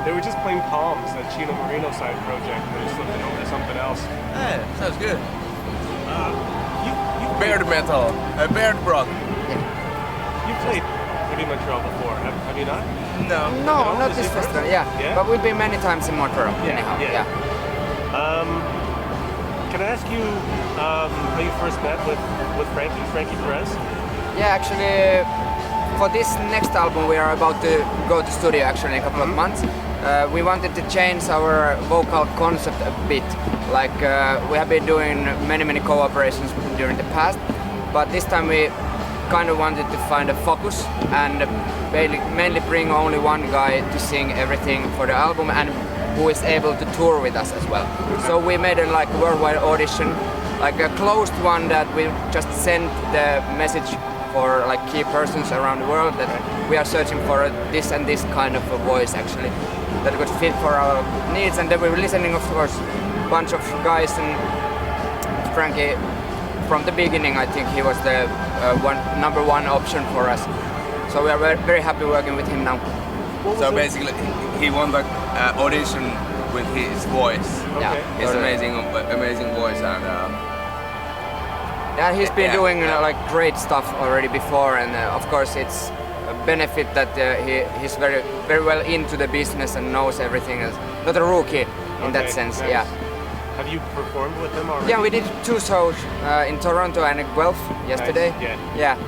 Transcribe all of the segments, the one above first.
They were just playing Palms, that Chino Marino side project. They just flipped it over to something else. Yeah, sounds good. You Beard metal, beard rock. You played Pretty Montreal before, have you not? No. No, not this festival. Yeah. But we've been many times in Montreal. Anyhow. Yeah. Can I ask you how you first met with Frankie Perez? Yeah, actually, for this next album we are about to go to studio actually in a couple of months. We wanted to change our vocal concept a bit. Like we have been doing many cooperations during the past, but this time we kind of wanted to find a focus and mainly bring only one guy to sing everything for the album and who is able to tour with us as well. So we made a like worldwide audition, like a closed one that we just sent the message for like key persons around the world that we are searching for this and this kind of a voice actually that could fit for our needs, and then we were listening of course a bunch of guys, and Frankie from the beginning I think he was the number one option for us. So we are very happy working with him now. So basically he won the audition with his voice. Yeah, his amazing voice, and yeah, he's been doing like great stuff already before, and of course it's a benefit that he's very well into the business and knows everything. As not a rookie in that sense. Nice. Yeah. Have you performed with him already? Yeah, we did 2 shows in Toronto and Guelph yesterday. Nice. Yeah,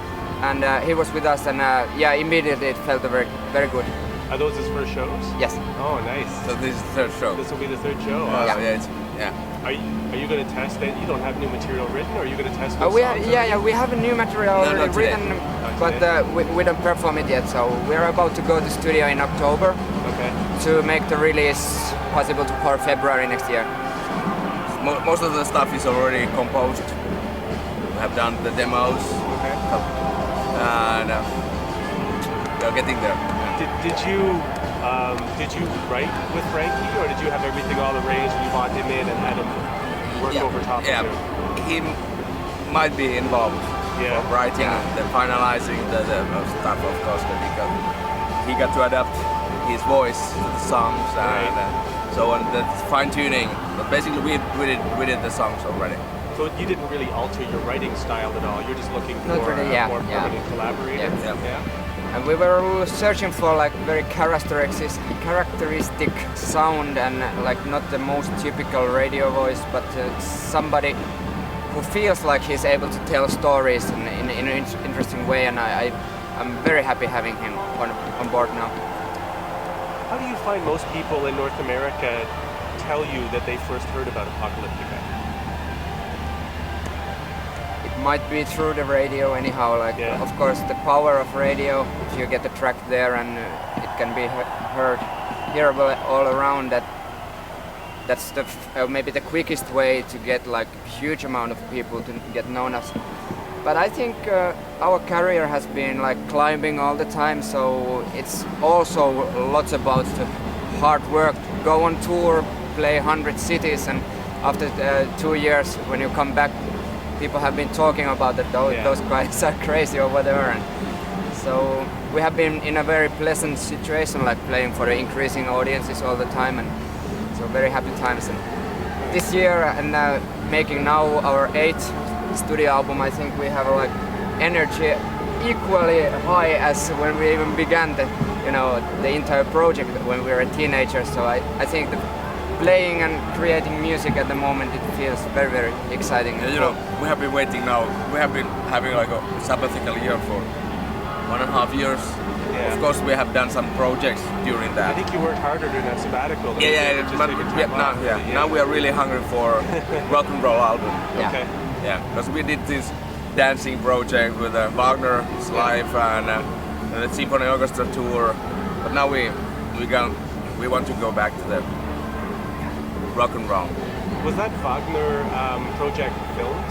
and he was with us, and yeah, immediately it felt very good. Are those his first shows? Yes. Oh, nice. So this is the third show. This will be the third show. Yeah. Are you going to test it? You don't have new material written, or are you going to test it? We have a new material already written, but we don't perform it yet. So we're about to go to studio in October to make the release possible for February next year. Most of the stuff is already composed. We have done the demos, and we're getting there. Did you write with Frankie, or did you have everything all arranged and you brought him in and had him work over top of it? He might be involved of writing, the finalizing the stuff, of course, because he got to adapt his voice to the songs and so on. The fine tuning, but basically we did the songs already. So you didn't really alter your writing style at all. You're just looking for really, more permanent collaborator. And we were searching for like very characteristic sound and like not the most typical radio voice, but somebody who feels like he's able to tell stories in an interesting way. And I'm very happy having him on board now. How do you find most people in North America tell you that they first heard about Apocalyptica? Might be through the radio anyhow, like of course the power of radio, if you get the track there and it can be hearable all around, that's the maybe the quickest way to get like huge amount of people to get known as. But I think our career has been like climbing all the time, so it's also lots about the hard work, go on tour, play 100 cities, and after 2 years when you come back people have been talking about that those guys are crazy or whatever, and so we have been in a very pleasant situation, like playing for the increasing audiences all the time, and so very happy times. And this year and making now our 8th studio album, I think we have like energy equally high as when we even began the entire project when we were teenagers. So I think the playing and creating music at the moment, it feels very exciting. Yeah, we have been waiting now. We have been having like a sabbatical year for 1.5 years. Yeah. Of course, we have done some projects during that. I think you worked harder during that sabbatical. Now we are really hungry for rock and roll album. Yeah, because we did this dancing project with Wagner live and the Symphony Orchestra tour, but now we want to go back to the rock and roll. Was that Wagner project filmed?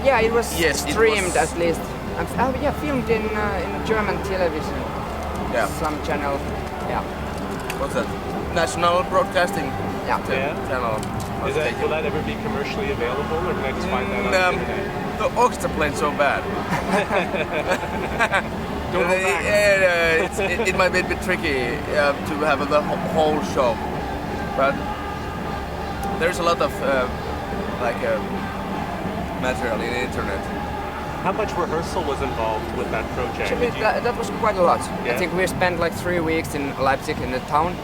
Yeah, it was streamed at least. Filmed in German television. Yeah. Some channel. Yeah. What's that? National Broadcasting. Channel. Will that ever be commercially available, or can I just find that on the internet? The orchestra played so bad. Don't go back. It might be a bit tricky to have the whole show, but there's a lot of material in the internet. How much rehearsal was involved with that project? Actually, that was quite a lot. Yeah. I think we spent like 3 weeks in Leipzig in the town,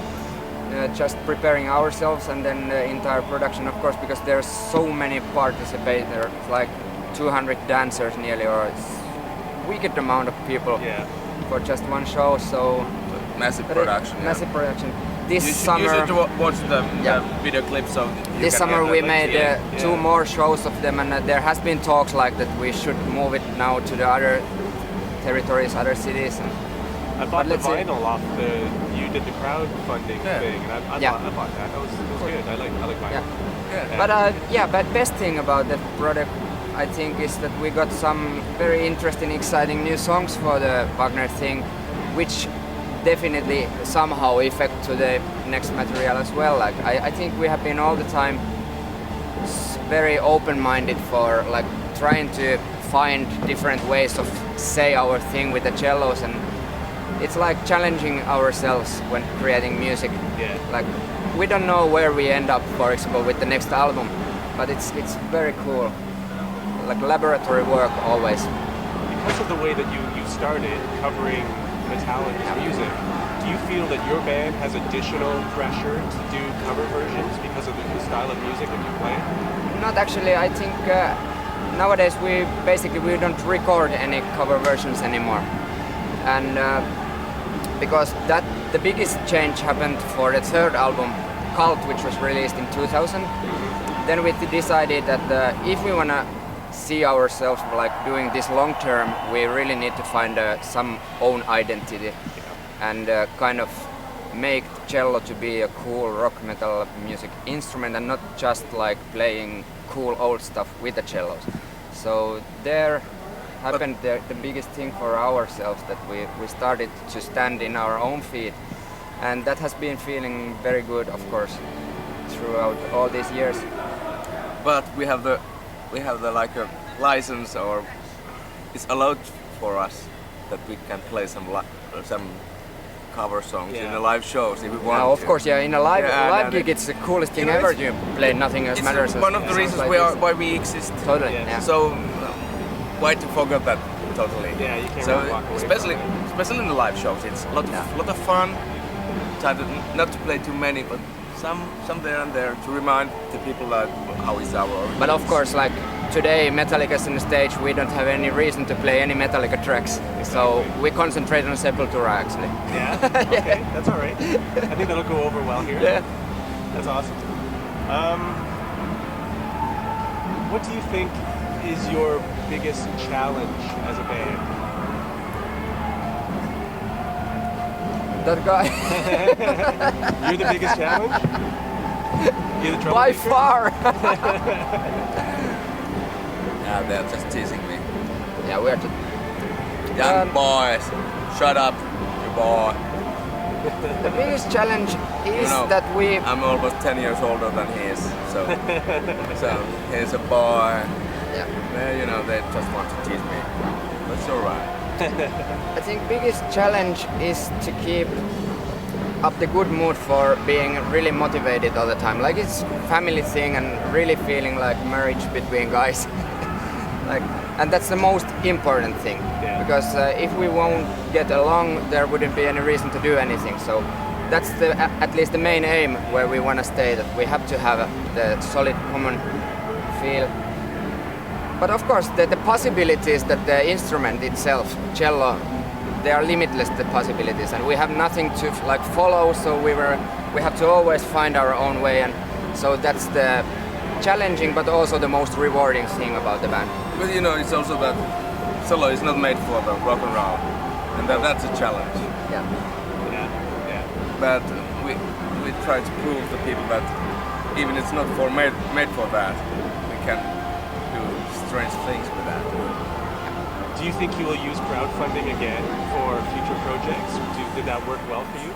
just preparing ourselves and then the entire production, of course, because there's so many participators, like 200 dancers nearly, or it's wicked amount of people for just one show. So massive production. Massive production. This you summer, should watch the video clips of. This summer we made 2 more shows of them, and there has been talks like that we should move it now to the other territories, other cities. And, I bought the vinyl off you did the crowdfunding thing, and I bought that. That was good. I like vinyl. But best thing about that product, I think, is that we got some very interesting, exciting new songs for the Wagner thing, which definitely somehow affect to the next material as well. Like I think we have been all the time very open-minded for like trying to find different ways of say our thing with the cellos, and it's like challenging ourselves when creating music. Yeah. Like we don't know where we end up, for example, with the next album, but it's very cool. Like laboratory work always. Because of the way that you started covering metallic music, do you feel that your band has additional pressure to do cover versions because of the style of music that you play? Not actually. I think nowadays we don't record any cover versions anymore, and because the biggest change happened for the third album, Cult, which was released in 2000. Then we decided that if we wanna see ourselves like doing this long term, we really need to find some own identity and kind of make cello to be a cool rock metal music instrument and not just like playing cool old stuff with the cellos. So there happened the biggest thing for ourselves, that we started to stand in our own feet, and that has been feeling very good, of course, throughout all these years. But we have the like a license, or it's allowed for us that we can play some cover songs in the live shows if we want. Of course, in a live gig it's the coolest thing ever to play. Nothing else matters. It's one of the reasons why we exist. Totally. So why to forget that totally? Yeah, you can't so really walk away especially in the live shows, it's a lot of fun. Try to not to play too many, but some there and there to remind the people that how is our origins. But of course, like today, Metallica's on the stage, we don't have any reason to play any Metallica tracks. So we concentrate on Sepultura actually. Yeah? Okay, that's alright. I think that'll go over well here. Yeah. That's awesome. What do you think is your biggest challenge as a band? That guy. You're the biggest challenge? You're the troublemaker? By far! Yeah, they're just teasing me. Yeah, we're just... Young boys, shut up, you boy. The biggest challenge is that we... I'm almost 10 years older than he is, so he's a boy. Yeah. They just want to tease me. That's alright. I think biggest challenge is to keep up the good mood for being really motivated all the time. Like it's family thing and really feeling like marriage between guys. And that's the most important thing. Yeah. Because if we won't get along, there wouldn't be any reason to do anything. So that's at least the main aim where we want to stay, that we have to have the solid common feel. But of course, the possibilities that the instrument itself, cello, they are limitless, the possibilities, and we have nothing to follow. So we have to always find our own way, and so that's the challenging, but also the most rewarding thing about the band. But it's also that solo is not made for the rock and roll, and that's a challenge. Yeah. But we try to prove to people that even it's not made for that, we can strange things with that. Do you think you will use crowdfunding again for future projects? Did that work well for you?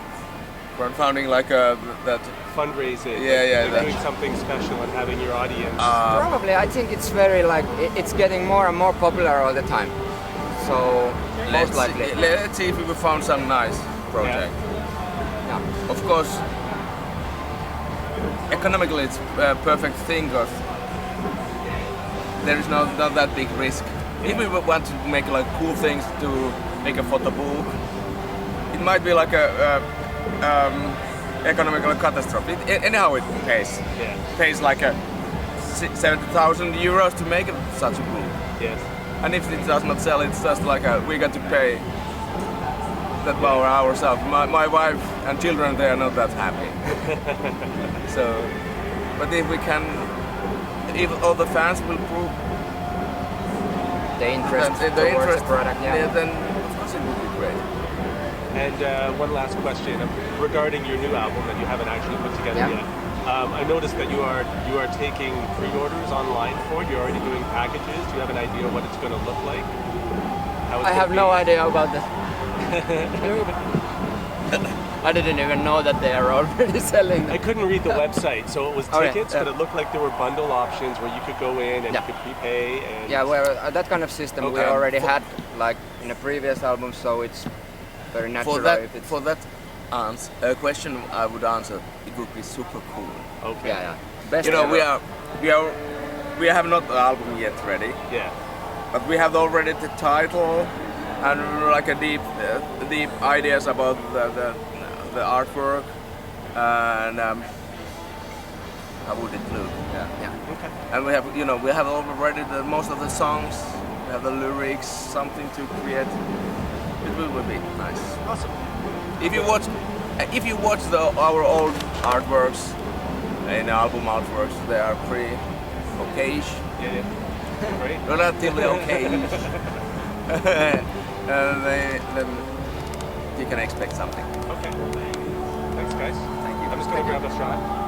Crowdfunding like that fundraising. Doing something special and having your audience. Probably, I think it's very it's getting more and more popular all the time. So most likely. Let's see if we found some nice project. Yeah. Of course, economically it's a perfect thing because there is not that big risk. Yeah. If we want to make like cool things to make a photo book, it might be like a economical catastrophe. Anyhow, it pays. Yeah. Pays like 70,000 euros to make such a book. Yes. And if it does not sell, it's just like we got to pay that power ourselves. My wife and children, they are not that happy. So, but if we can, if all the fans will prove the interest towards the product, then of course it would be great. And one last question regarding your new album that you haven't actually put together yet. I noticed that you are taking pre-orders online for it. You're already doing packages. Do you have an idea what it's going to look like? I have no idea about that. I didn't even know that they are already selling. I couldn't read the website, so it was tickets, but it looked like there were bundle options where you could go in and you could prepay. And yeah, well, that kind of system we already had, like in a previous album, so it's very natural. For that question, I would answer it would be super cool. Okay. Yeah. Best you know, ever. we have not the album yet ready. Yeah. But we have already the title and like a deep ideas about the artwork and how would it look? Yeah. Okay. And we have already most of the songs. We have the lyrics, something to create. It will be nice. Awesome. If you watch our old artworks and album artworks, they are pretty okayish. Yeah. Great. Relatively okayish. Then you can expect something. Okay. Thanks, guys. Thank you. I'm just going to grab a shot.